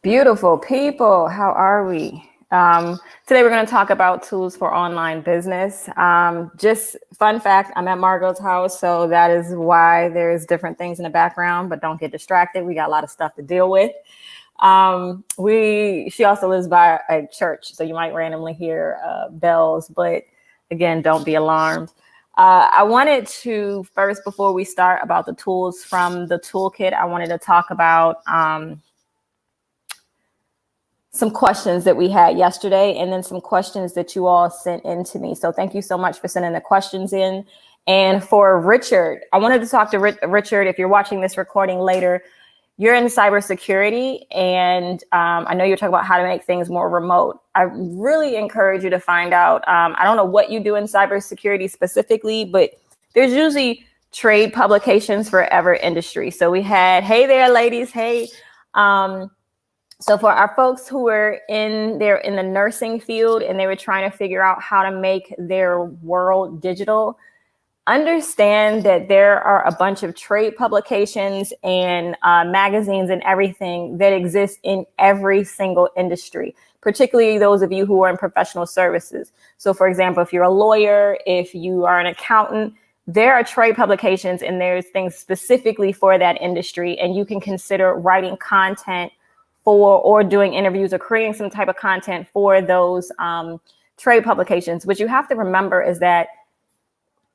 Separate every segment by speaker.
Speaker 1: Beautiful people, how are we? Today we're going to talk about tools for online business. Just fun fact, I'm at Margot's house, so that is why there's different things in the background, but don't get distracted. We got a lot of stuff to deal with. She also lives by a church, so you might randomly hear bells, but again, don't be alarmed. I wanted to first, before we start about the tools from the toolkit, I wanted to talk about some questions that we had yesterday and then some questions that you all sent in to me. So thank you so much for sending the questions in. And for Richard, I wanted to talk to Richard. If you're watching this recording later, you're in cybersecurity, and I know you're talking about how to make things more remote. I really encourage you to find out. I don't know what you do in cybersecurity specifically, but there's usually trade publications for every industry. So we had, hey there, ladies, hey. So for our folks who were in the nursing field and they were trying to figure out how to make their world digital, understand that there are a bunch of trade publications and magazines and everything that exist in every single industry, particularly those of you who are in professional services. So for example, if you're a lawyer, if you are an accountant, there are trade publications and there's things specifically for that industry, and you can consider writing content for or doing interviews or creating some type of content for those trade publications. What you have to remember is that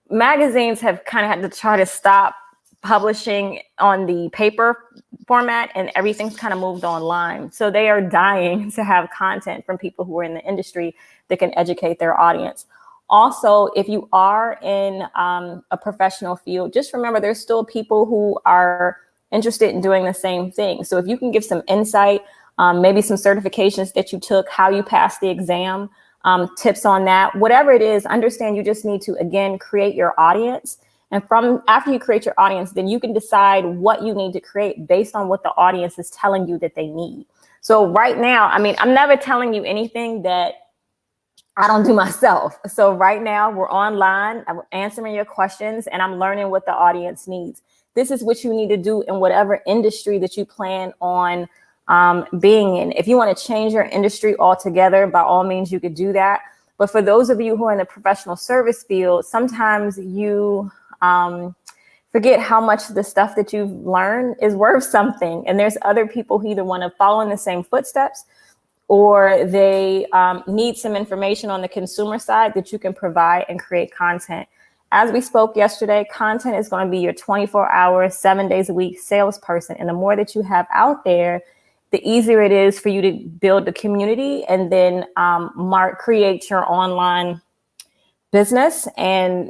Speaker 1: magazines have kind of had to try to stop publishing on the paper format, and everything's kind of moved online. So they are dying to have content from people who are in the industry that can educate their audience. Also, if you are in a professional field, just remember there's still people who are interested in doing the same thing. So if you can give some insight, maybe some certifications that you took, how you passed the exam, tips on that, whatever it is, understand you just need to, again, create your audience. And from after you create your audience, then you can decide what you need to create based on what the audience is telling you that they need. So right now, I mean, I'm never telling you anything that I don't do myself. So right now we're online, I'm answering your questions, and I'm learning what the audience needs. This is what you need to do in whatever industry that you plan on being in. If you want to change your industry altogether, by all means, you could do that. But for those of you who are in the professional service field, sometimes you forget how much the stuff that you've learned is worth something. And there's other people who either want to follow in the same footsteps, or they need some information on the consumer side that you can provide and create content. As we spoke yesterday, content is going to be your 24-hour, 7 days a week salesperson. And the more that you have out there, the easier it is for you to build the community and then create your online business and,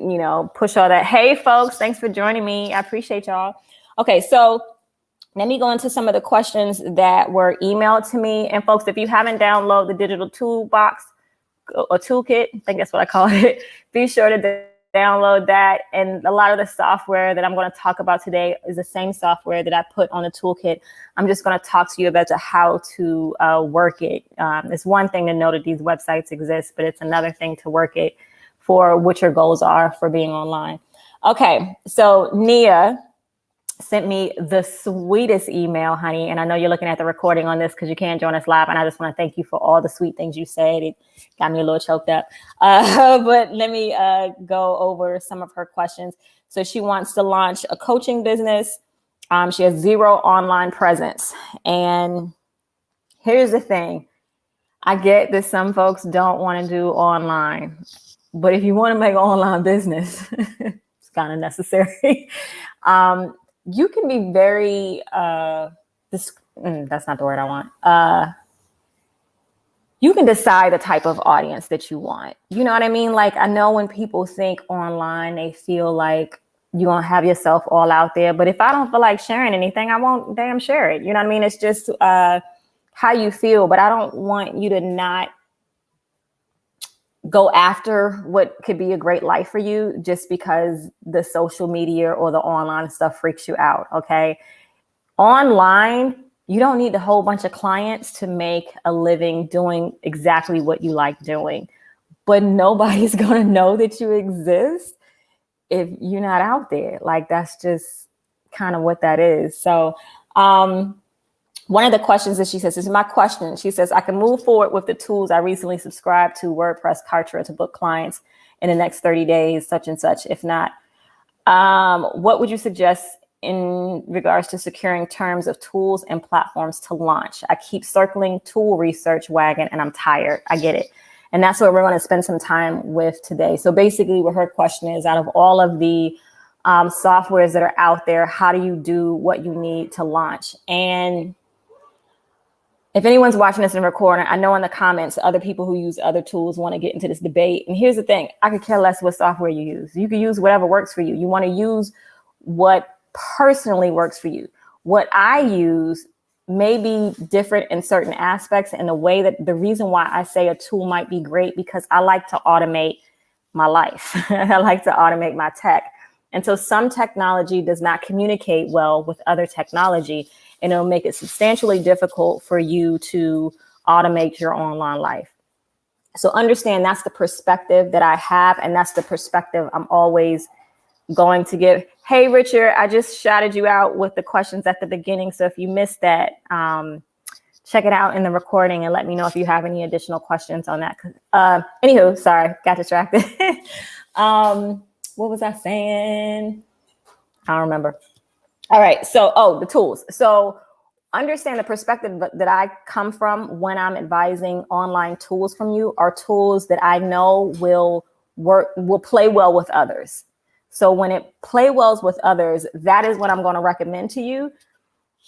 Speaker 1: push all that. Hey, folks, thanks for joining me. I appreciate y'all. Okay, so let me go into some of the questions that were emailed to me. And folks, if you haven't downloaded the digital toolbox or toolkit, I think that's what I call it, be sure to download that. And a lot of the software that I'm going to talk about today is the same software that I put on the toolkit. I'm just going to talk to you about how to work it. It's one thing to know that these websites exist, but it's another thing to work it for what your goals are for being online. Okay, so Nia sent me the sweetest email, honey. And I know you're looking at the recording on this because you can't join us live. And I just want to thank you for all the sweet things you said. It got me a little choked up. But let me go over some of her questions. So she wants to launch a coaching business. She has zero online presence. And here's the thing. I get that some folks don't want to do online. But if you want to make an online business, it's kind of necessary. You can be very, that's not the word I want. You can decide the type of audience that you want. You know what I mean? Like, I know when people think online, they feel like you're going to have yourself all out there. But if I don't feel like sharing anything, I won't damn share it. You know what I mean? It's just how you feel. But I don't want you to not go after what could be a great life for you just because the social media or the online stuff freaks you out. Okay. Online, you don't need a whole bunch of clients to make a living doing exactly what you like doing, but nobody's going to know that you exist if you're not out there. Like, that's just kind of what that is. So, one of the questions that she says, this is my question. She says, I can move forward with the tools I recently subscribed to, WordPress, Kartra, to book clients in the next 30 days, such and such. If not, what would you suggest in regards to securing terms of tools and platforms to launch? I keep circling tool research wagon and I'm tired. I get it. And that's what we're going to spend some time with today. So basically what her question is, out of all of the softwares that are out there, how do you do what you need to launch? And if anyone's watching this in a recording, I know in the comments, other people who use other tools want to get into this debate. And here's the thing, I could care less what software you use. You can use whatever works for you. You want to use what personally works for you. What I use may be different in certain aspects, and the reason why I say a tool might be great, because I like to automate my life. I like to automate my tech. And so some technology does not communicate well with other technology, and it'll make it substantially difficult for you to automate your online life. So understand that's the perspective that I have, and that's the perspective I'm always going to give. Hey, Richard, I just shouted you out with the questions at the beginning. So if you missed that, check it out in the recording and let me know if you have any additional questions on that. Anywho, sorry, got distracted. What was I saying? I don't remember. All right. So, the tools. So understand the perspective that I come from when I'm advising online tools from you are tools that I know will play well with others. So when it play well with others, that is what I'm going to recommend to you.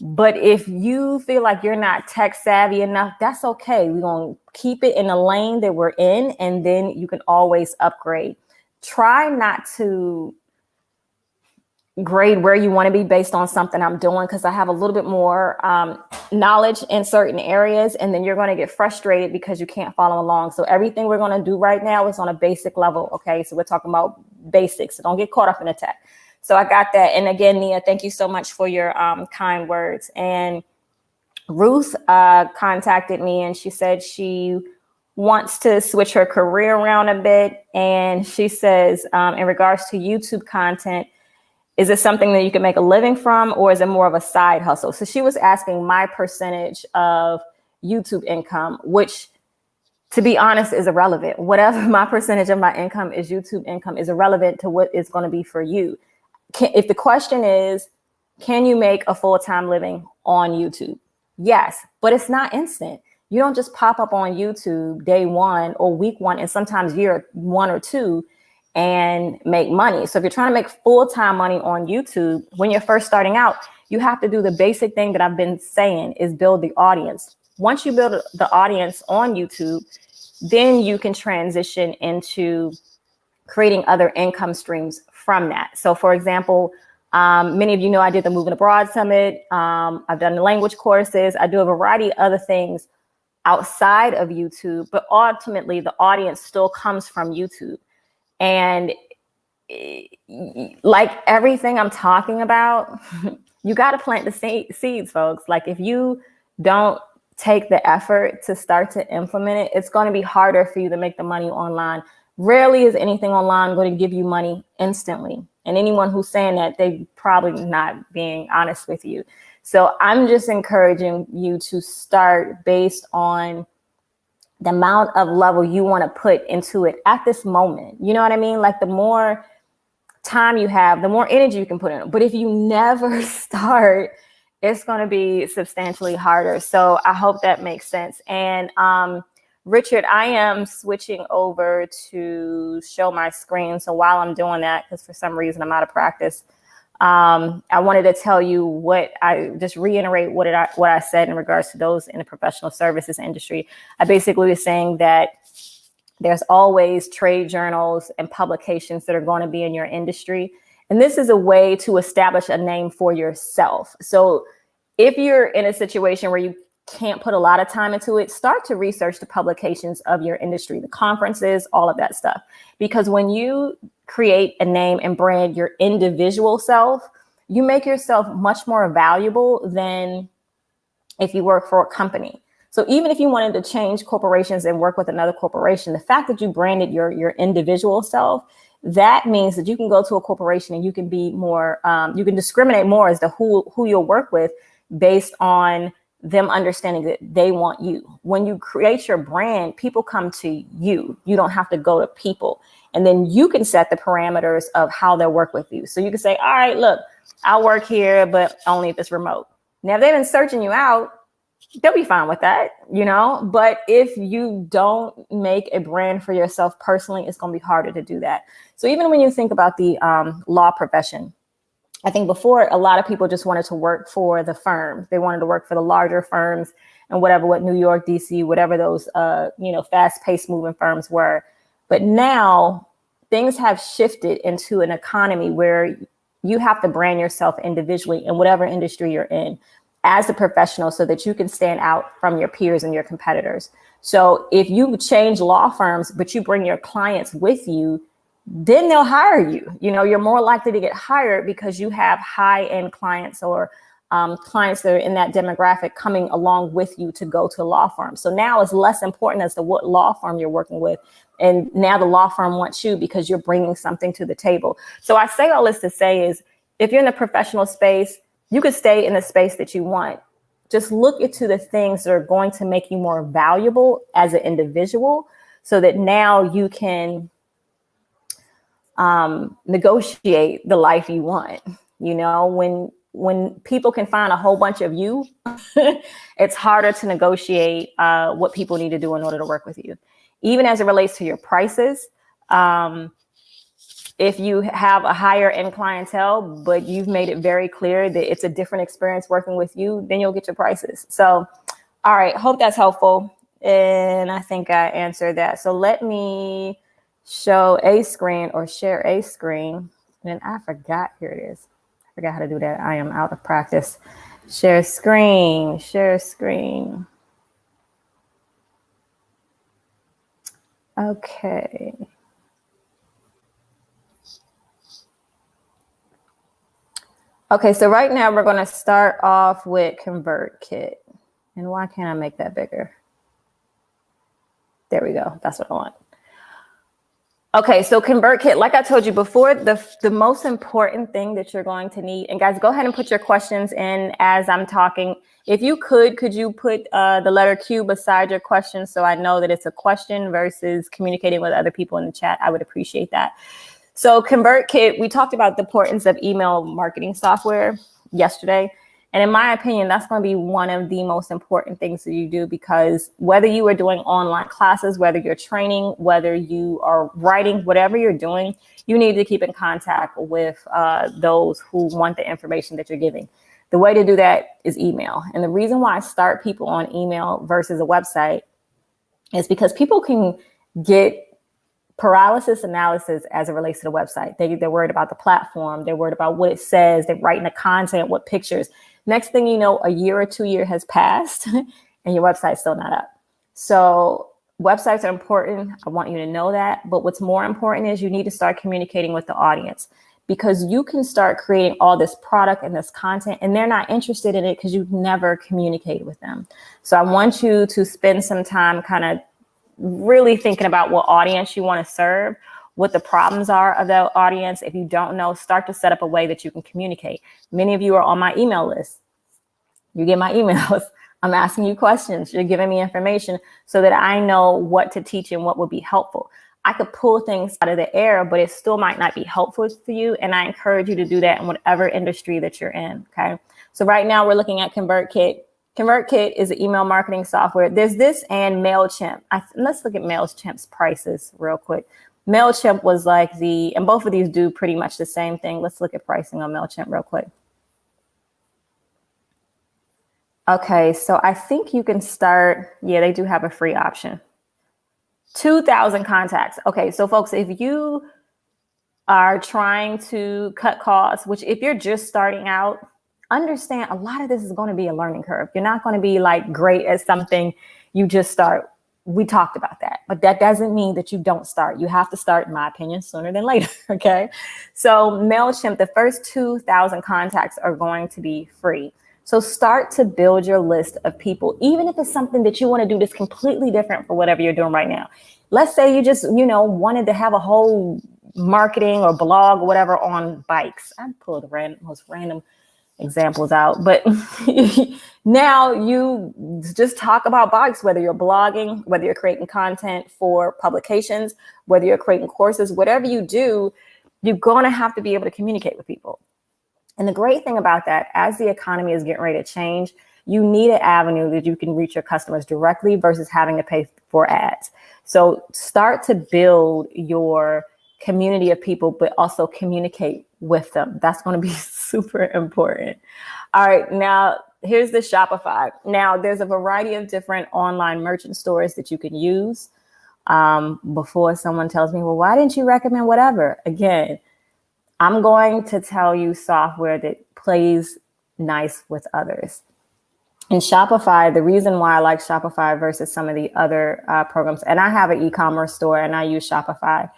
Speaker 1: But if you feel like you're not tech savvy enough, that's okay. We're going to keep it in the lane that we're in, and then you can always upgrade. Try not to grade where you want to be based on something I'm doing, because I have a little bit more knowledge in certain areas, and then you're going to get frustrated because you can't follow along. So everything we're going to do right now is on a basic level. Okay, so we're talking about basics. So don't get caught up in the tech. So I got that. And again, Nia, thank you so much for your kind words. And Ruth contacted me, and she said she wants to switch her career around a bit. And she says, in regards to YouTube content, is it something that you can make a living from, or is it more of a side hustle? So she was asking my percentage of YouTube income, which, to be honest, is irrelevant. Whatever my percentage of my income is, YouTube income is irrelevant to what it's going to be for you. If the question is, can you make a full-time living on YouTube? Yes, but it's not instant. You don't just pop up on YouTube day one or week one, and sometimes year one or two, and make money. So if you're trying to make full-time money on YouTube, when you're first starting out, you have to do the basic thing that I've been saying, is build the audience. Once you build the audience on YouTube, then you can transition into creating other income streams from that. So for example, many of you know I did the Moving Abroad Summit. I've done the language courses. I do a variety of other things outside of YouTube, but ultimately the audience still comes from YouTube. And like everything I'm talking about, you got to plant the seeds, folks. Like if you don't take the effort to start to implement it, it's going to be harder for you to make the money online. Rarely is anything online going to give you money instantly. And anyone who's saying that, they probably not being honest with you. So I'm just encouraging you to start based on the amount of level you want to put into it at this moment. You know what I mean? Like the more time you have, the more energy you can put in it. But if you never start, it's going to be substantially harder. So I hope that makes sense. And Richard, I am switching over to show my screen. So while I'm doing that, because for some reason I'm out of practice, I wanted to tell you reiterate what I said in regards to those in the professional services industry. I basically was saying that there's always trade journals and publications that are going to be in your industry. And this is a way to establish a name for yourself. So if you're in a situation where you can't put a lot of time into it, start to research the publications of your industry, the conferences, all of that stuff. Because when you create a name and brand your individual self, you make yourself much more valuable than if you work for a company. So even if you wanted to change corporations and work with another corporation, the fact that you branded your individual self, that means that you can go to a corporation and you can be more, you can discriminate more as to who you'll work with based on them understanding that they want you. When you create your brand, people come to you. You don't have to go to people. And then you can set the parameters of how they'll work with you. So you can say, all right, look, I'll work here, but only if it's remote. Now, if they've been searching you out, they'll be fine with that, you know. But if you don't make a brand for yourself personally, it's going to be harder to do that. So even when you think about the law profession, I think before, a lot of people just wanted to work for the firm. They wanted to work for the larger firms and what New York, DC, whatever those, fast-paced moving firms were. But now things have shifted into an economy where you have to brand yourself individually in whatever industry you're in as a professional so that you can stand out from your peers and your competitors. So if you change law firms, but you bring your clients with you, then they'll hire you. You know, you're more likely to get hired because you have high-end clients or clients that are in that demographic coming along with you to go to a law firm. So now it's less important as to what law firm you're working with. And now the law firm wants you because you're bringing something to the table. So I say all this to say is, if you're in the professional space, you can stay in the space that you want. Just look into the things that are going to make you more valuable as an individual so that now you can negotiate the life you want. You know, when people can find a whole bunch of you, it's harder to negotiate what people need to do in order to work with you. Even as it relates to your prices, if you have a higher end clientele, but you've made it very clear that it's a different experience working with you, then you'll get your prices. So, all right, hope that's helpful. And I think I answered that. So let me show a screen or share a screen. And I forgot, here it is. I forgot how to do that. I am out of practice. Share screen, share screen. Okay. Okay, so right now we're going to start off with ConvertKit. And why can't I make that bigger? There we go. That's what I want. Okay, so ConvertKit, like I told you before, the most important thing that you're going to need, and guys, go ahead and put your questions in as I'm talking. If you could you put the letter Q beside your question so I know that it's a question versus communicating with other people in the chat? I would appreciate that. So ConvertKit, we talked about the importance of email marketing software yesterday. And in my opinion, that's going to be one of the most important things that you do, because whether you are doing online classes, whether you're training, whether you are writing, whatever you're doing, you need to keep in contact with those who want the information that you're giving. The way to do that is email. And the reason why I start people on email versus a website is because people can get paralysis analysis as it relates to the website. They're worried about the platform. They're worried about what it says. They're writing the content, what pictures. Next thing you know, a year or 2 years has passed and your website's still not up. So websites are important. I want you to know that. But what's more important is you need to start communicating with the audience, because you can start creating all this product and this content and they're not interested in it because you've never communicated with them. So I want you to spend some time kind of really thinking about what audience you want to serve, what the problems are of that audience. If you don't know, start to set up a way that you can communicate. Many of you are on my email list. You get my emails. I'm asking you questions. You're giving me information so that I know what to teach and what would be helpful. I could pull things out of the air, but it still might not be helpful for you. And I encourage you to do that in whatever industry that you're in. Okay. So right now we're looking at ConvertKit. ConvertKit is an email marketing software. There's this and MailChimp. Let's look at MailChimp's prices real quick. MailChimp was like and both of these do pretty much the same thing. Let's look at pricing on MailChimp real quick. Okay, so I think you can start, yeah, they do have a free option. 2,000 contacts. Okay, so folks, if you are trying to cut costs, which if you're just starting out, understand a lot of this is going to be a learning curve. You're not going to be like great at something you just start. We talked about that, but that doesn't mean that you don't start. You have to start, in my opinion, sooner than later. Okay. So MailChimp, the first 2,000 contacts are going to be free. So start to build your list of people, even if it's something that you want to do that's completely different for whatever you're doing right now. Let's say you just, wanted to have a whole marketing or blog or whatever on bikes. I pulled the most random examples out, but now you just talk about bikes, whether you're blogging, whether you're creating content for publications, whether you're creating courses, whatever you do, you're going to have to be able to communicate with people. And the great thing about that, as the economy is getting ready to change, you need an avenue that you can reach your customers directly versus having to pay for ads. So start to build your community of people, but also communicate with them. That's going to be super important. All right, now here's the Shopify. Now there's a variety of different online merchant stores that you can use. Before someone tells me, well, why didn't you recommend whatever? Again, I'm going to tell you software that plays nice with others. In Shopify, the reason why I like Shopify versus some of the other programs, and I have an e-commerce store and I use Shopify,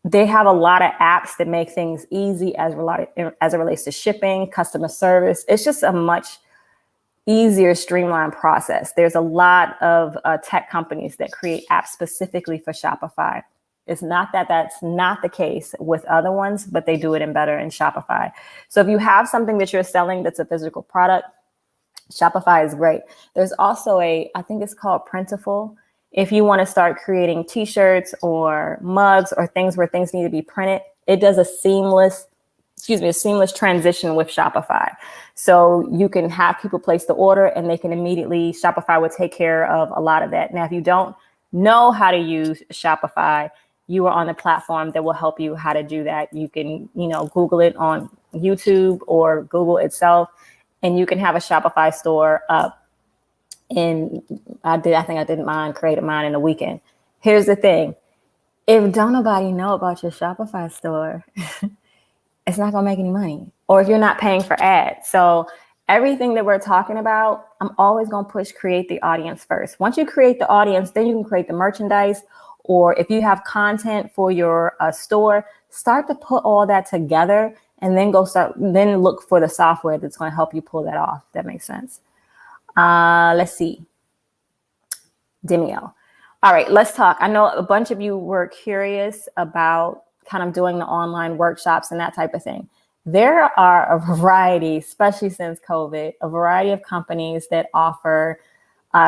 Speaker 1: they have a lot of apps that make things easy as it relates to shipping, customer service. It's just a much easier, streamlined process. There's a lot of tech companies that create apps specifically for Shopify. It's not that that's not the case with other ones, but they do it better in Shopify. So if you have something that you're selling that's a physical product, Shopify is great. There's also I think it's called Printful. If you want to start creating t-shirts or mugs or things where things need to be printed, it does a seamless transition with Shopify. So you can have people place the order and they can immediately, Shopify will take care of a lot of that. Now, if you don't know how to use Shopify, you are on a platform that will help you how to do that. You can, Google it on YouTube or Google itself, and you can have a Shopify store up. And I created mine in a weekend. Here's the thing. If don't nobody know about your Shopify store, it's not going to make any money. Or if you're not paying for ads. So everything that we're talking about, I'm always going to push create the audience first. Once you create the audience, then you can create the merchandise. Or if you have content for your store, start to put all that together and then then look for the software that's going to help you pull that off. That makes sense. Let's see. Demio. All right, let's talk. I know a bunch of you were curious about kind of doing the online workshops and that type of thing. There are a variety, especially since COVID, a variety of companies that offer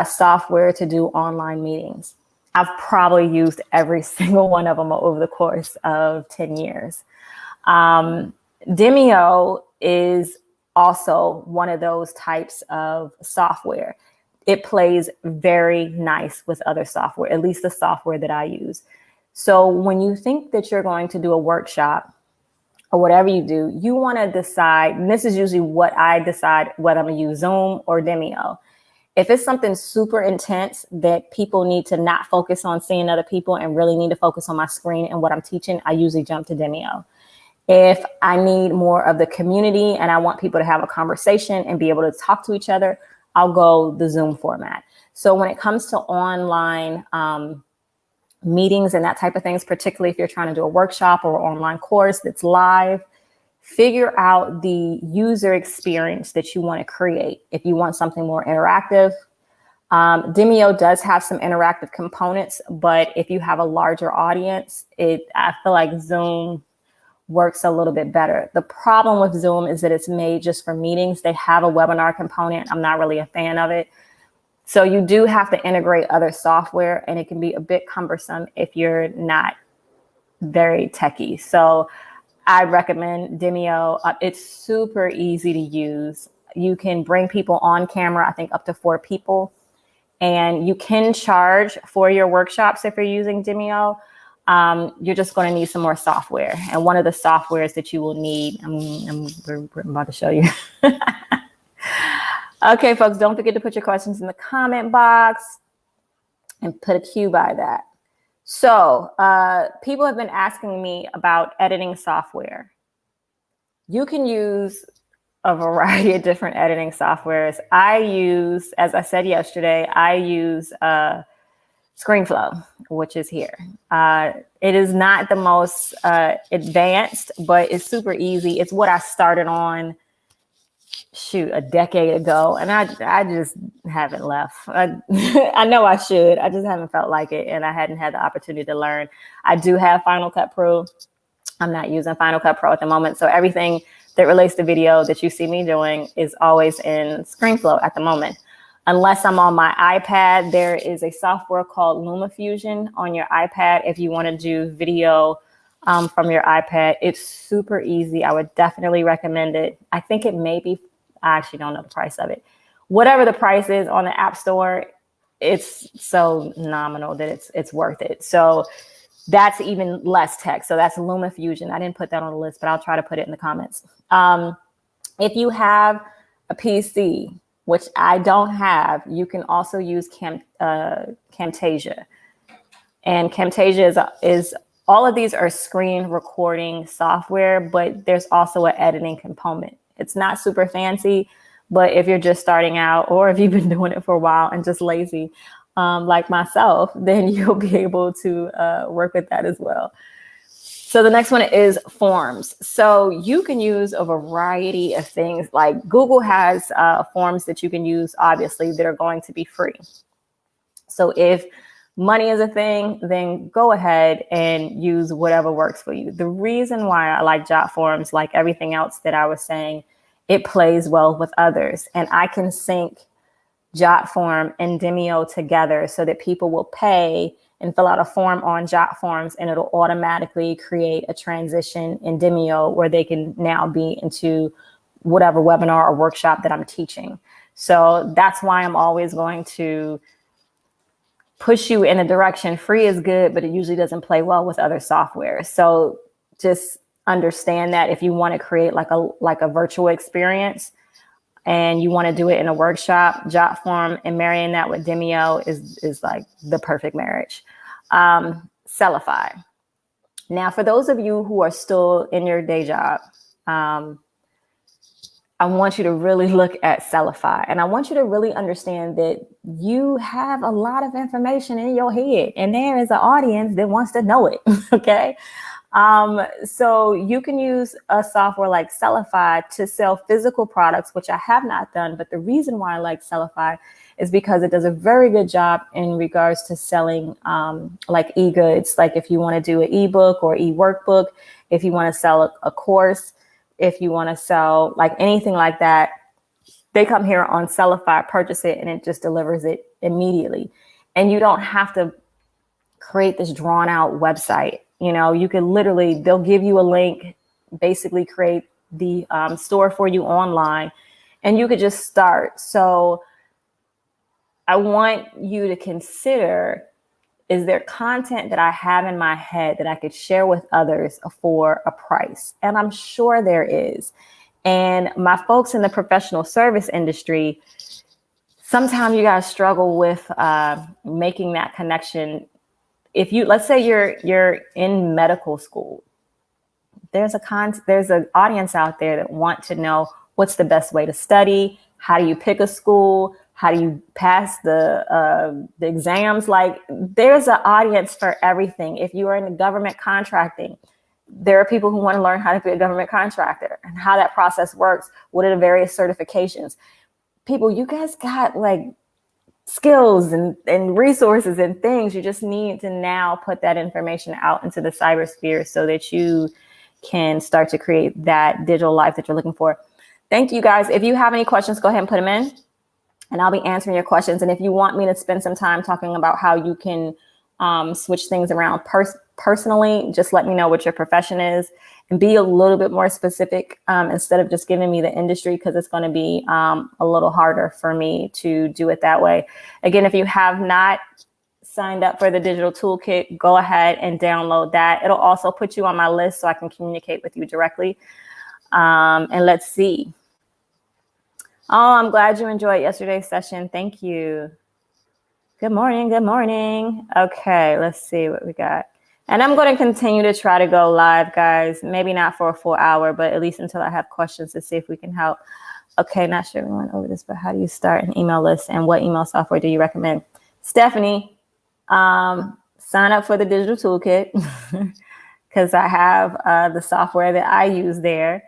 Speaker 1: software to do online meetings. I've probably used every single one of them over the course of 10 years. Demio is also one of those types of software. It plays very nice with other software, at least the software that I use. So when you think that you're going to do a workshop or whatever you do, you want to decide, and this is usually what I decide, whether I'm going to use Zoom or Demio. If it's something super intense that people need to not focus on seeing other people and really need to focus on my screen and what I'm teaching, I usually jump to Demio. If I need more of the community and I want people to have a conversation and be able to talk to each other, I'll go the Zoom format. So when it comes to online meetings and that type of things, particularly if you're trying to do a workshop or an online course that's live, figure out the user experience that you want to create. If you want something more interactive, Demio does have some interactive components, but if you have a larger audience, I feel like Zoom works a little bit better. The problem with Zoom is that it's made just for meetings. They have a webinar component. I'm not really a fan of it. So you do have to integrate other software, and it can be a bit cumbersome if you're not very techy. So I recommend Demio. It's super easy to use. You can bring people on camera, I think up to 4 people, and you can charge for your workshops if you're using Demio. You're just going to need some more software. And one of the softwares that you will need, we're about to show you. Okay, folks, don't forget to put your questions in the comment box and put a Q by that. So people have been asking me about editing software. You can use a variety of different editing softwares. I use, as I said yesterday, I use ScreenFlow, which is here. It is not the most advanced, but it's super easy. It's what I started on, a decade ago, and I just haven't left. I know I should. I just haven't felt like it, and I hadn't had the opportunity to learn. I do have Final Cut Pro. I'm not using Final Cut Pro at the moment, so everything that relates to video that you see me doing is always in ScreenFlow at the moment. Unless I'm on my iPad, there is a software called LumaFusion on your iPad. If you want to do video from your iPad, it's super easy. I would definitely recommend it. I think it may be, I actually don't know the price of it. Whatever the price is on the App Store, it's so nominal that it's worth it. So that's even less tech. So that's LumaFusion. I didn't put that on the list, but I'll try to put it in the comments. If you have a PC, which I don't have, you can also use Camtasia. And Camtasia is all of these are screen recording software, but there's also an editing component. It's not super fancy, but if you're just starting out or if you've been doing it for a while and just lazy, like myself, then you'll be able to work with that as well. So the next one is forms. So you can use a variety of things. Like Google has forms that you can use, obviously, that are going to be free. So if money is a thing, then go ahead and use whatever works for you. The reason why I like Jotforms, like everything else that I was saying, it plays well with others. And I can sync Jotform and Demio together so that people will pay and fill out a form on Jotforms, and it'll automatically create a transition in Demio where they can now be into whatever webinar or workshop that I'm teaching. So that's why I'm always going to push you in a direction. Free is good, but it usually doesn't play well with other software. So just understand that if you want to create like a virtual experience and you want to do it in a workshop, Jotform and marrying that with Demio is like the perfect marriage. Sellify. Now, for those of you who are still in your day job, I want you to really look at Sellify, and I want you to really understand that you have a lot of information in your head, and there is an audience that wants to know it. Okay. So you can use a software like Sellify to sell physical products, which I have not done. But the reason why I like Sellify is because it does a very good job in regards to selling like e-goods. Like if you want to do an ebook or e-workbook, if you want to sell a course, if you want to sell like anything like that, they come here on Sellify, purchase it, and it just delivers it immediately. And you don't have to create this drawn out website. You know, you can literally, they'll give you a link, basically create the store for you online, and you could just start. So I want you to consider, is there content that I have in my head that I could share with others for a price? And I'm sure there is. And my folks in the professional service industry, sometimes you guys struggle with making that connection. If you, let's say you're in medical school, there's an audience out there that want to know what's the best way to study. How do you pick a school? How do you pass the exams? Like there's an audience for everything. If you are in the government contracting, there are people who want to learn how to be a government contractor and how that process works. What are the various certifications? People, you guys got like skills and resources and things. You just need to now put that information out into the cybersphere so that you can start to create that digital life that you're looking for. Thank you guys. If you have any questions, go ahead and put them in and I'll be answering your questions. And if you want me to spend some time talking about how you can switch things around personally, just let me know what your profession is and be a little bit more specific instead of just giving me the industry, because it's going to be a little harder for me to do it that way. Again, if you have not signed up for the digital toolkit, go ahead and download that. It'll also put you on my list so I can communicate with you directly. And let's see. Oh, I'm glad you enjoyed yesterday's session. Thank you. Good morning. Good morning. Okay, let's see what we got. And I'm going to continue to try to go live, guys. Maybe not for a full hour, but at least until I have questions to see if we can help. Okay, not sure we went over this, but how do you start an email list and what email software do you recommend? Stephanie, sign up for the digital toolkit because I have the software that I use there.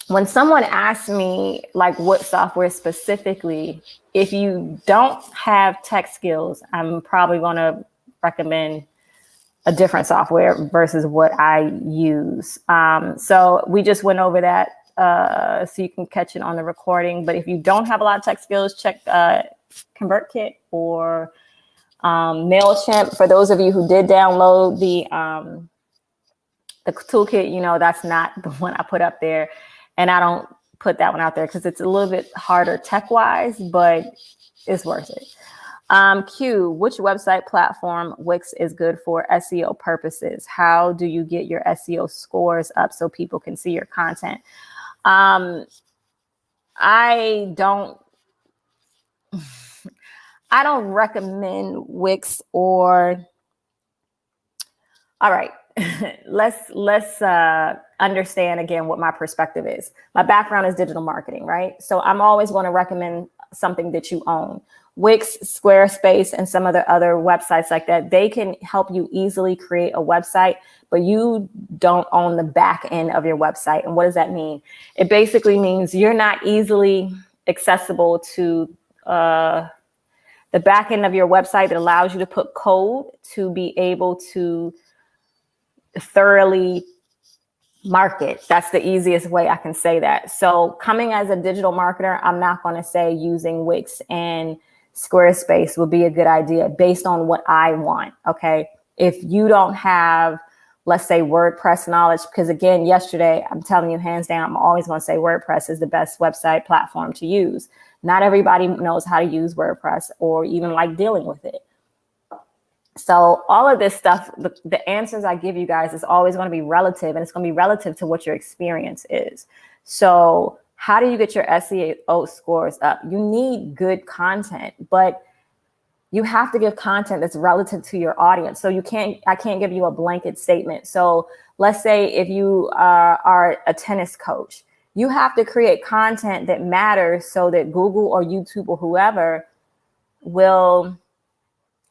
Speaker 1: When someone asks me like what software specifically, if you don't have tech skills, I'm probably going to recommend a different software versus what I use. So we just went over that, so you can catch it on the recording. But if you don't have a lot of tech skills, check ConvertKit or MailChimp. For those of you who did download the toolkit, you know that's not the one I put up there, and I don't put that one out there because it's a little bit harder tech-wise, but it's worth it. Q, which website platform Wix is good for SEO purposes? How do you get your SEO scores up so people can see your content? I don't recommend Wix or, all right, let's understand again what my perspective is. My background is digital marketing, right? So I'm always going to recommend something that you own. Wix, Squarespace, and some of the other websites like that, they can help you easily create a website, but you don't own the back end of your website. And what does that mean? It basically means you're not easily accessible to the back end of your website that allows you to put code to be able to thoroughly market. That's the easiest way I can say that. So coming as a digital marketer, I'm not going to say using Wix and Squarespace would be a good idea based on what I want. Okay. If you don't have, let's say, WordPress knowledge, because again, yesterday, I'm telling you hands down, I'm always going to say WordPress is the best website platform to use. Not everybody knows how to use WordPress or even like dealing with it. So all of this stuff, the answers I give you guys is always going to be relative, and it's going to be relative to what your experience is. So how do you get your SEO scores up? You need good content, but you have to give content that's relative to your audience. So I can't give you a blanket statement. So let's say if you are a tennis coach, you have to create content that matters so that Google or YouTube or whoever will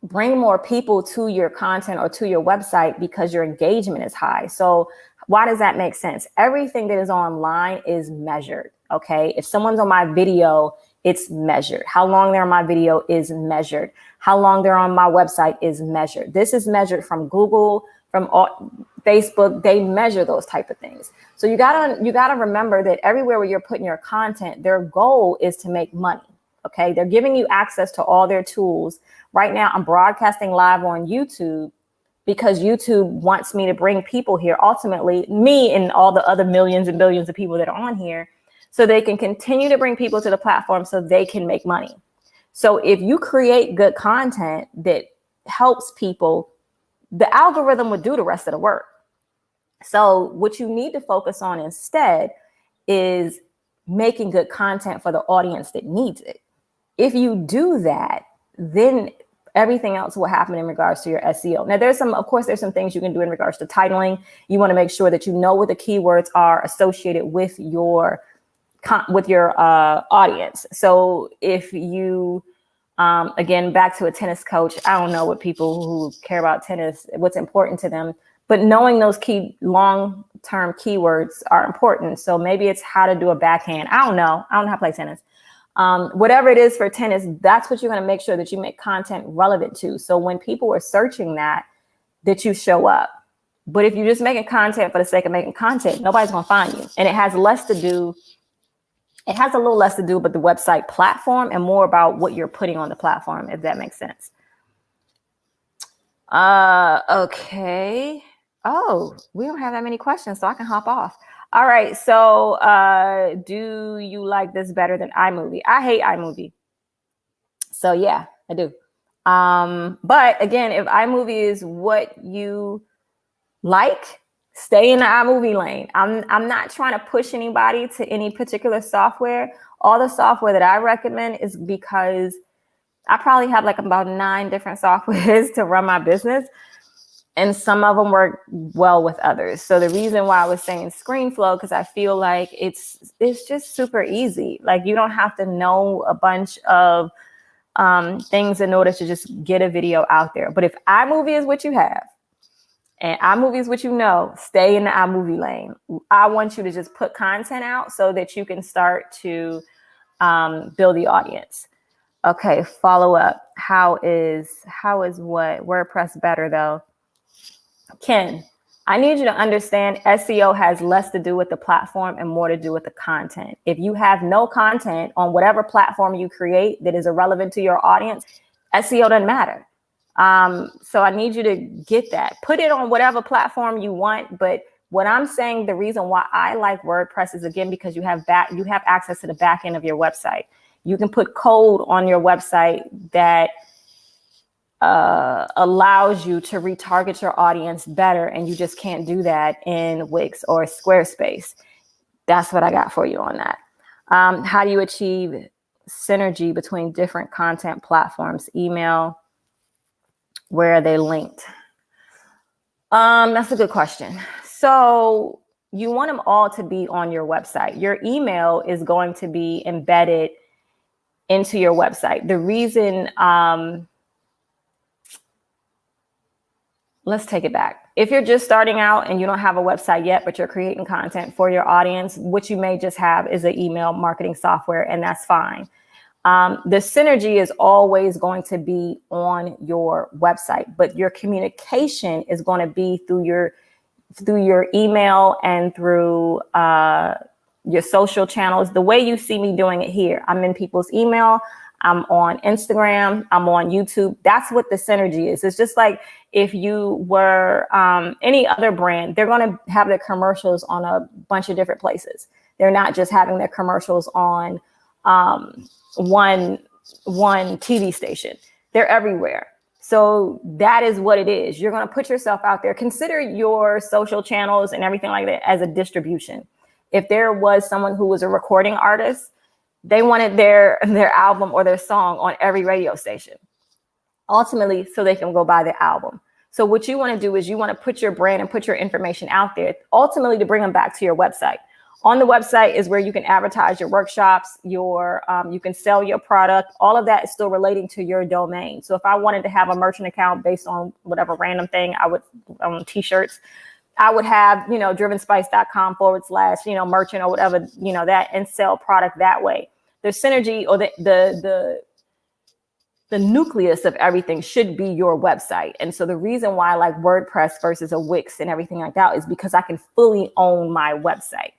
Speaker 1: bring more people to your content or to your website because your engagement is high. So why does that make sense? Everything that is online is measured. Okay. If someone's on my video, it's measured. How long they're on my video is measured. How long they're on my website is measured. This is measured from Google, from Facebook. They measure those type of things. So you gotta remember that everywhere where you're putting your content, their goal is to make money. Okay. They're giving you access to all their tools. Right now, I'm broadcasting live on YouTube because YouTube wants me to bring people here, ultimately me and all the other millions and billions of people that are on here, so they can continue to bring people to the platform so they can make money. So if you create good content that helps people, the algorithm would do the rest of the work. So what you need to focus on instead is making good content for the audience that needs it. If you do that, then everything else will happen in regards to your SEO. Now, there's some things you can do in regards to titling. You want to make sure that you know what the keywords are associated with your audience. So if you, again, back to a tennis coach, I don't know what people who care about tennis, what's important to them, but knowing those key long-term keywords are important. So maybe it's how to do a backhand. I don't know how to play tennis. Whatever it is for tennis, that's what you're going to make sure that you make content relevant to. So when people are searching that you show up. But if you're just making content for the sake of making content, nobody's going to find you. And it has a little less to do with the website platform and more about what you're putting on the platform, if that makes sense. Okay. Oh, we don't have that many questions, so I can hop off. All right. So do you like this better than iMovie? I hate iMovie. So yeah, I do. But again, if iMovie is what you like, stay in the iMovie lane. I'm not trying to push anybody to any particular software. All the software that I recommend is because I probably have like about 9 different softwares to run my business. And some of them work well with others. So the reason why I was saying ScreenFlow, because I feel like it's just super easy. Like you don't have to know a bunch of things in order to just get a video out there. But if iMovie is what you have, and iMovie is what you know, stay in the iMovie lane. I want you to just put content out so that you can start to build the audience. Okay, follow up. How is what WordPress better though? Ken, I need you to understand SEO has less to do with the platform and more to do with the content. If you have no content on whatever platform you create that is irrelevant to your audience, SEO doesn't matter. So I need you to get that. Put it on whatever platform you want. But what I'm saying, the reason why I like WordPress is, again, because you have access to the back end of your website. You can put code on your website that allows you to retarget your audience better, and you just can't do that in Wix or Squarespace. That's what I got for you on that. How do you achieve synergy between different content platforms? Email, where are they linked? That's a good question. So you want them all to be on your website. Your email is going to be embedded into your website. The reason, let's take it back. If you're just starting out and you don't have a website yet, but you're creating content for your audience, what you may just have is an email marketing software, and that's fine. The synergy is always going to be on your website, but your communication is going to be through your email and through your social channels. The way you see me doing it here, I'm in people's email, I'm on Instagram, I'm on YouTube. That's what the synergy is. It's just like if you were any other brand, they're going to have their commercials on a bunch of different places. They're not just having their commercials on one TV station. They're everywhere. So that is what it is. You're going to put yourself out there. Consider your social channels and everything like that as a distribution. If there was someone who was a recording artist, they wanted their album or their song on every radio station, ultimately, so they can go buy the album. So what you want to do is you want to put your brand and put your information out there, ultimately to bring them back to your website. On the website is where you can advertise your workshops, you can sell your product. All of that is still relating to your domain. So if I wanted to have a merchant account based on whatever random thing, I would on t-shirts, I would have, drivenspice.com/ merchant or whatever, that, and sell product that way. The synergy or the nucleus of everything should be your website. And so the reason why I like WordPress versus a Wix and everything like that is because I can fully own my website.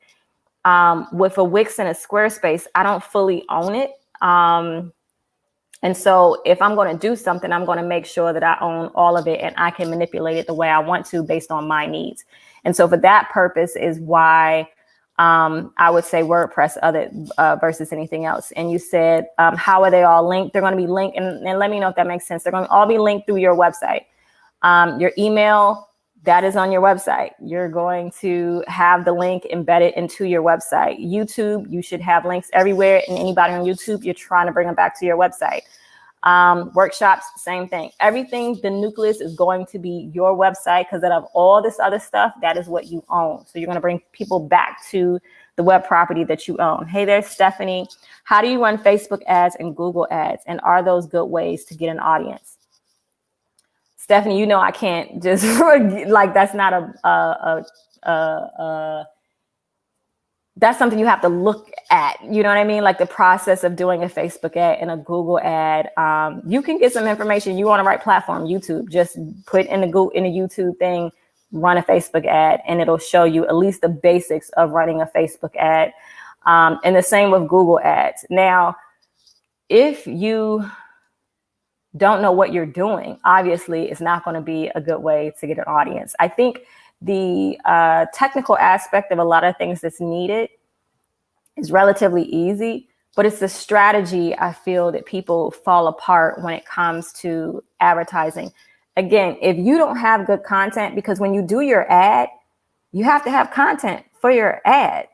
Speaker 1: With a Wix and a Squarespace, I don't fully own it. And so if I'm going to do something, I'm going to make sure that I own all of it and I can manipulate it the way I want to based on my needs. And so for that purpose is why I would say WordPress versus anything else. And you said, how are they all linked? They're going to be linked. And let me know if that makes sense. They're going to all be linked through your website. Your email, that is on your website. You're going to have the link embedded into your website. YouTube, you should have links everywhere. And anybody on YouTube, you're trying to bring them back to your website. Workshops, same thing. Everything, the nucleus is going to be your website, because out of all this other stuff, that is what you own. So you're going to bring people back to the web property that you own. Hey there, Stephanie. How do you run Facebook ads and Google ads? And are those good ways to get an audience? Stephanie, I can't just like, that's not that's something you have to look at. You know what I mean? Like the process of doing a Facebook ad and a Google ad. You can get some information. You on the right platform, YouTube. Just put in the YouTube thing, run a Facebook ad, and it'll show you at least the basics of running a Facebook ad. And the same with Google ads. Now, if you don't know what you're doing, obviously it's not going to be a good way to get an audience. I think the technical aspect of a lot of things that's needed is relatively easy, but it's the strategy I feel that people fall apart when it comes to advertising. Again, if you don't have good content, because when you do your ad, you have to have content for your ad.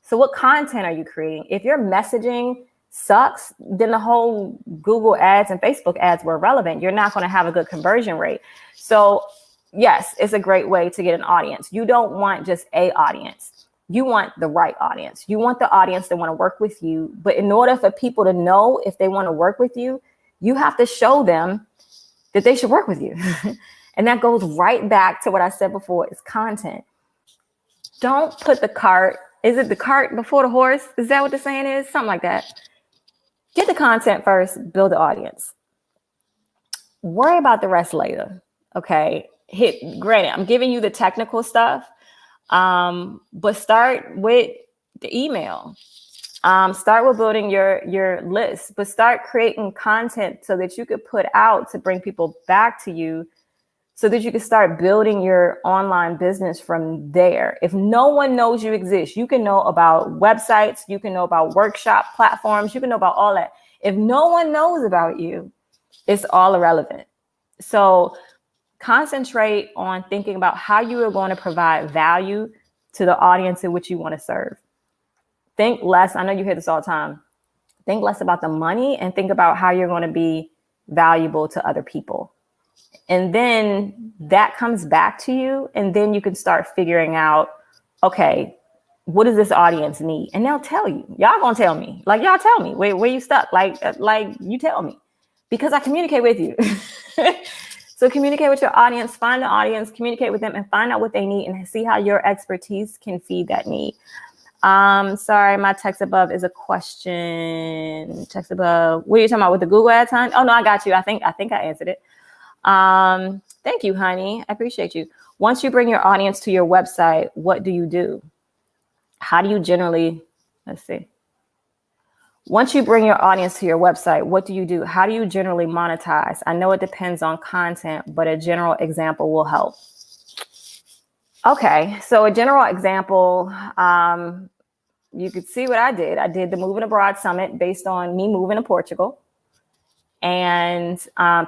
Speaker 1: So what content are you creating? If your messaging sucks, then the whole Google ads and Facebook ads were relevant. You're not going to have a good conversion rate. So yes, it's a great way to get an audience. You don't want just a audience. You want the right audience. You want the audience that want to work with you. But in order for people to know if they want to work with you, you have to show them that they should work with you. And that goes right back to what I said before, is content. Don't put the cart, is it the cart before the horse? Is that what the saying is? Something like that. Get the content first, build the audience. Worry about the rest later. Okay. Granted, I'm giving you the technical stuff, but start with the email. Start with building your list, but start creating content so that you could put out to bring people back to you, so that you can start building your online business from there. If no one knows you exist, you can know about websites, you can know about workshop platforms, you can know about all that. If no one knows about you, it's all irrelevant. So concentrate on thinking about how you are going to provide value to the audience in which you want to serve. Think less. I know you hear this all the time. Think less about the money and think about how you're going to be valuable to other people. And then that comes back to you. And then you can start figuring out, okay, what does this audience need? And they'll tell you. Y'all gonna tell me. Like, y'all tell me where you stuck. Like you tell me, because I communicate with you. So communicate with your audience, find the audience, communicate with them, and find out what they need and see how your expertise can feed that need. Sorry, my text above is a question. Text above. What are you talking about with the Google Ads, hon? Oh no, I got you. I think I answered it. Thank you, honey. I appreciate you. Once you bring your audience to your website, what do you do? How do you generally, let's see. Once you bring your audience to your website, what do you do? How do you generally monetize? I know it depends on content, but a general example will help. Okay, so a general example, you could see what I did. I did the Moving Abroad Summit based on me moving to Portugal. And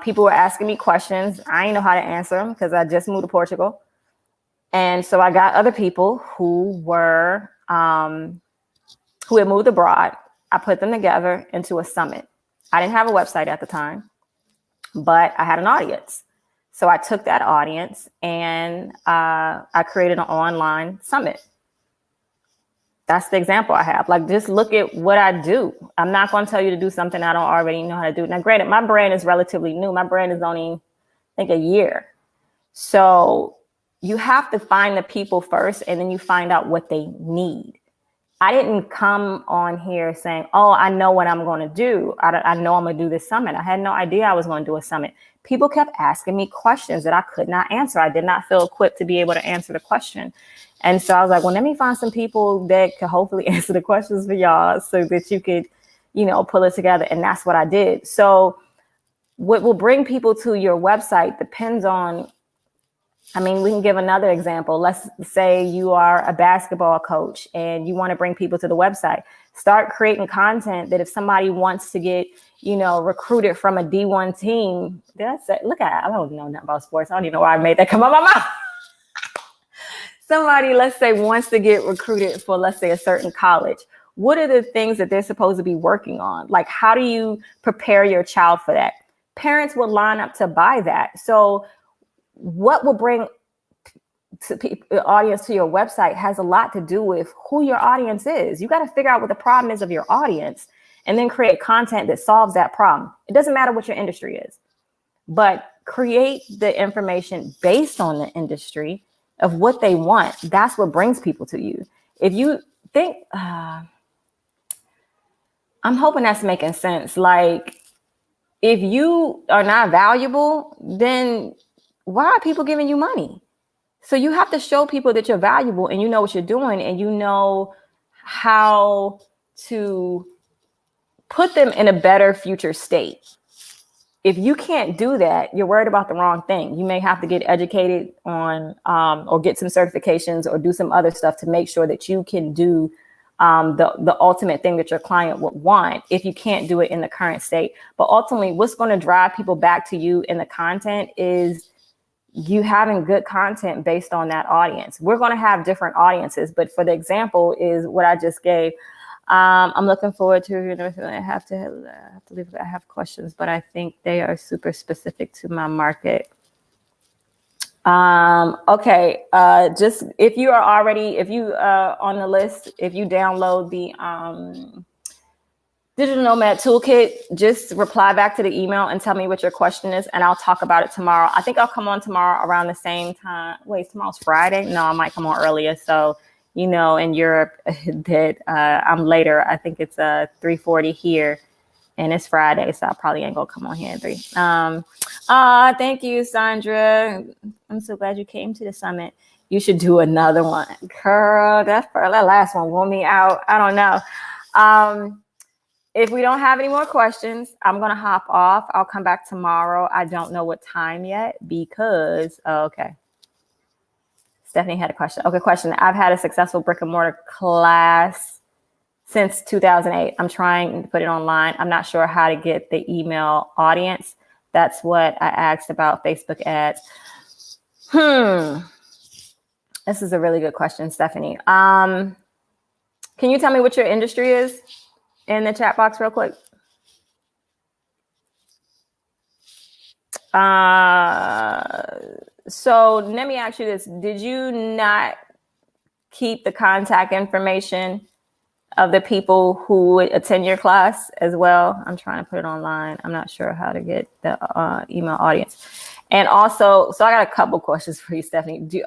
Speaker 1: people were asking me questions. I didn't know how to answer them because I just moved to Portugal. And so I got other people who had moved abroad. I put them together into a summit. I didn't have a website at the time, but I had an audience. So I took that audience and I created an online summit. That's the example I have. Like, just look at what I do. I'm not going to tell you to do something I don't already know how to do. Now, granted, my brand is relatively new. My brand is only, I think, a year. So you have to find the people first, and then you find out what they need. I didn't come on here saying, oh, I know what I'm going to do. I know I'm going to do this summit. I had no idea I was going to do a summit. People kept asking me questions that I could not answer. I did not feel equipped to be able to answer the question. And so I was like, well, let me find some people that could hopefully answer the questions for y'all so that you could, pull it together. And that's what I did. So what will bring people to your website depends on, we can give another example. Let's say you are a basketball coach and you want to bring people to the website. Start creating content that if somebody wants to get, recruited from a D1 team, I don't know nothing about sports. I don't even know why I made that come out of my mouth. Somebody, let's say, wants to get recruited for, let's say, a certain college. What are the things that they're supposed to be working on? Like, how do you prepare your child for that? Parents will line up to buy that. So what will bring the audience to your website has a lot to do with who your audience is. You got to figure out what the problem is of your audience and then create content that solves that problem. It doesn't matter what your industry is, but create the information based on the industry of what they want. That's what brings people to you. If you think, I'm hoping that's making sense. Like, if you are not valuable, then why are people giving you money? So you have to show people that you're valuable and you know what you're doing and you know how to put them in a better future state. If you can't do that, you're worried about the wrong thing. You may have to get educated on or get some certifications or do some other stuff to make sure that you can do the ultimate thing that your client would want if you can't do it in the current state. But ultimately, what's going to drive people back to you in the content is you having good content based on that audience. We're going to have different audiences, but for the example is what I just gave. I'm looking forward to, I have to leave. I have questions, but I think they are super specific to my market. Okay. Just if you are on the list, if you download the, Digital Nomad Toolkit, just reply back to the email and tell me what your question is, and I'll talk about it tomorrow. I think I'll come on tomorrow around the same time. Wait, tomorrow's Friday? No, I might come on earlier. So, in Europe that I'm later. I think it's 3:40 here. And it's Friday, so I probably ain't gonna come on here at 3. Thank you, Sandra. I'm so glad you came to the summit. You should do another one. Girl, that last one wore me out. I don't know. If we don't have any more questions, I'm going to hop off. I'll come back tomorrow. I don't know what time yet because, okay. Stephanie had a question. Okay, question. I've had a successful brick and mortar class since 2008. I'm trying to put it online. I'm not sure how to get the email audience. That's what I asked about Facebook ads. This is a really good question, Stephanie. Can you tell me what your industry is in the chat box real quick? So let me ask you this. Did you not keep the contact information of the people who would attend your class as well? I'm trying to put it online. I'm not sure how to get the email audience. And also, so I got a couple questions for you, Stephanie. Do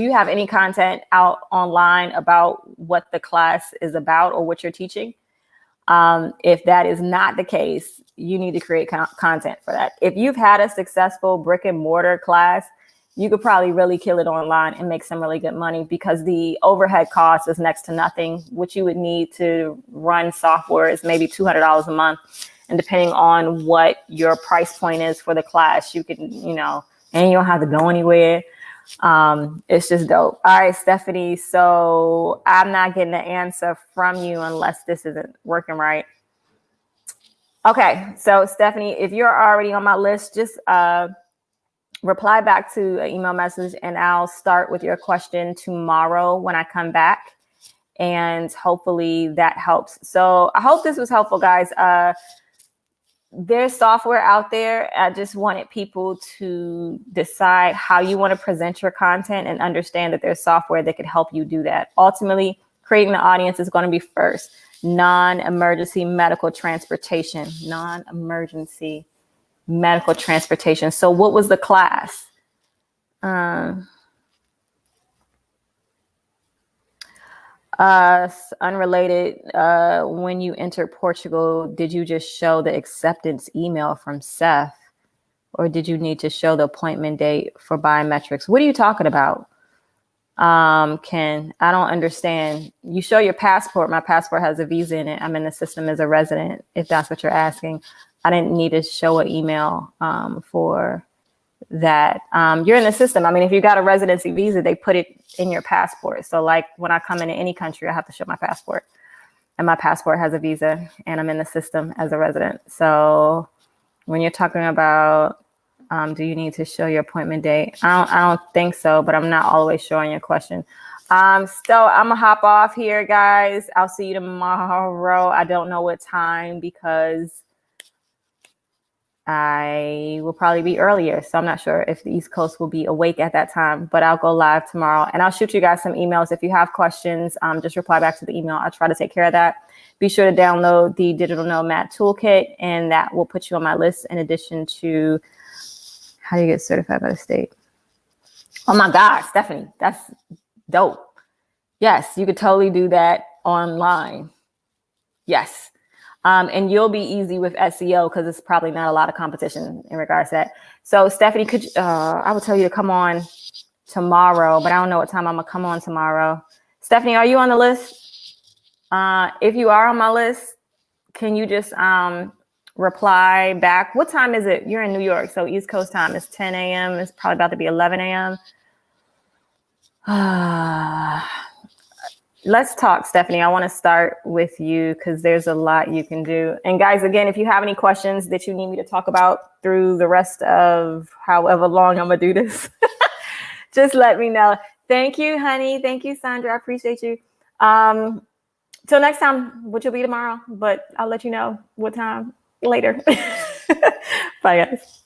Speaker 1: you have any content out online about what the class is about or what you're teaching? If that is not the case, you need to create content for that. If you've had a successful brick and mortar class, you could probably really kill it online and make some really good money because the overhead cost is next to nothing. What you would need to run software is maybe $200 a month. And depending on what your price point is for the class, you can, and you don't have to go anywhere. It's just dope. All right, Stephanie. So I'm not getting an answer from you unless this isn't working right. Okay. So Stephanie, if you're already on my list, just reply back to an email message and I'll start with your question tomorrow when I come back. And hopefully that helps. So I hope this was helpful, guys. There's software out there. I just wanted people to decide how you want to present your content and understand that there's software that could help you do that. Ultimately, creating the audience is going to be first. Non-emergency medical transportation. Non-emergency medical transportation. So what was the class? Unrelated, when you entered Portugal, did you just show the acceptance email from Seth or did you need to show the appointment date for biometrics? What are you talking about? Ken, I don't understand. You show your passport. My passport has a visa in it. I'm in the system as a resident, if that's what you're asking. I didn't need to show an email for that. You're in the system. I mean, if you got a residency visa, they put it in your passport. So like when I come into any country, I have to show my passport and my passport has a visa and I'm in the system as a resident. So when you're talking about, do you need to show your appointment date? I don't think so, but I'm not always sure on your question. So I'm gonna hop off here, guys. I'll see you tomorrow. I don't know what time because I will probably be earlier. So I'm not sure if the East Coast will be awake at that time, but I'll go live tomorrow and I'll shoot you guys some emails. If you have questions, just reply back to the email. I'll try to take care of that. Be sure to download the Digital Nomad Toolkit and that will put you on my list in addition to how do you get certified by the state? Oh my God, Stephanie, that's dope. Yes, you could totally do that online. Yes. And you'll be easy with SEO because it's probably not a lot of competition in regards to that. So Stephanie, I would tell you to come on tomorrow, but I don't know what time I'm gonna come on tomorrow. Stephanie, are you on the list? If you are on my list, can you just reply back? What time is it? You're in New York, so East Coast time is 10 a.m. It's probably about to be 11 a.m. Let's talk, Stephanie. I want to start with you because there's a lot you can do. And guys, again, if you have any questions that you need me to talk about through the rest of however long I'm going to do this, just let me know. Thank you, honey. Thank you, Sandra. I appreciate you. Till next time, which will be tomorrow, but I'll let you know what time later. Bye, guys.